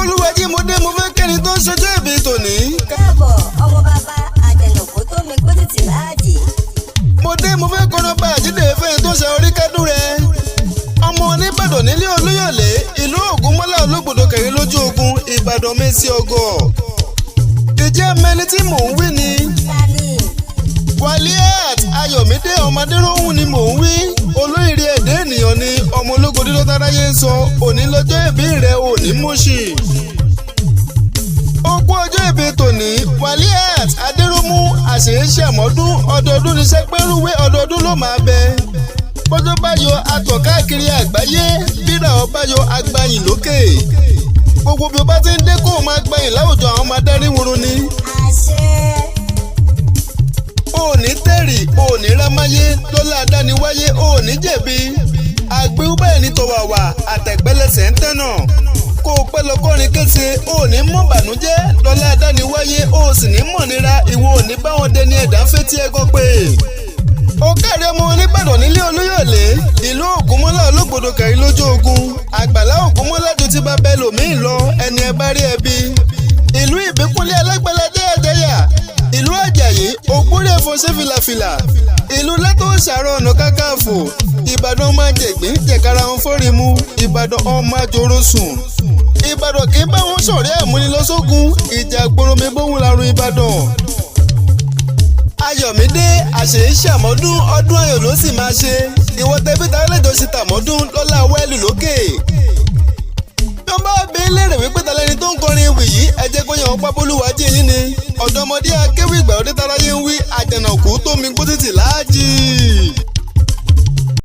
Bolúwájí mo dé mo fẹ́ kẹ́ni tó ń ṣojú ìbí tòní. káàbọ̀ ọmọ bàbá àjẹnàkú tó mi kó títì láàjì. mo dé mo fẹ́ kọ́nà bá àjídé fẹ́ tó ṣe orí kádùn rẹ̀. ọmọ oníbàdàn nílé olúyọ̀lé ìlú ògúnmọ́lá olóògbòdò kẹrin lójú ogun ìbàdàn mẹ́sì ọgọ́. ìjẹ́ mẹ́ni tí mò ń wí ni. tani Waliat Ayọ̀mídé ọmọdéròhùn ni mò ń wí. olóyèrè ẹ̀dẹ́ ènìyàn ni ọmọ ológo dídọ́ táráyé ń sọ òní lọ́jọ́ ìbí rẹ̀ òní mọ̀ṣì. ogún ọjọ́ ìbí tòní Waliat Adéròmú àṣeyẹsẹ̀mọ́dún ọdọọdún ní sẹ́pẹ́rúwé ọdọọdún ló máa bẹ. bọ́jọ́ bá yọ atọ̀ káàkiri àgbáyé bírà ọba yọ agbáyìn lókè. gbogbo bí o bá ti ń dé kó o máa gbáyìn láwùjọ àwọn ọmọ adarí wurun ni. àṣẹ. òní tẹ̀rì òní rámáyé lọ́lá adániwáyé òní jẹ̀bi. àgbéwú bẹ́ẹ̀ ni tọ̀wàwà àtẹ̀gbẹ́lẹsẹ̀ ń tẹ̀nà. kó o pẹ́ lọ́kọ́rin kése òní mọ̀ bànújẹ́ lọ́lá adániwáyé ó sì ní mọ̀ nira ìwọ òní báwọn dẹni ẹ̀dá fetí ẹ̀gọ́ pé. ó kárí ọmọ oníbàdàn nílé olúyọ̀lé ìlú ògúnmọ́lá olóògbòdò kẹrin lójú ogun àgbàlá ògúnmọ́lá ju ti bá bẹ́ẹ̀ lòmíì lọ ẹni ẹ bá rí ẹbí. ìlú ìbíkúnlé alágbálá jẹ́yàjẹ́yà ìlú àjàyí ògbórí ẹ̀fọ́ ṣe fìlàfìlà ìlú lẹ́tọ̀ ṣàrọ̀ ọ̀nà kákàfò ìbàdàn máa jẹ̀gbín jẹ̀kára wọn fọ́ọ̀rìmù ìbàdàn ọmọ àjòrò sùn ìbàdàn kì í bá wọn sọ̀rẹ́ àmúnilọ́sọ́gun ìjà gbòròmí bóhùn larun ìbàdàn. Ayọ̀mídé àṣeyíṣàmọ́dún ọdún ayọ̀ ló sì máa ṣe ìwọ tẹbí tàlejò sí tàmọ́dún lọ́lá wẹ́ẹ̀lì lókè. tó bá bí léèrè wípé talẹ́ni tó ń kọrin ewì yìí ẹ jẹ́ kó yàn ó pa Bolúwájí yín ni ọ̀dọ́mọdé akéwì ìgbàlódé táráyé ń wí àjànàkú tó mi gbó títì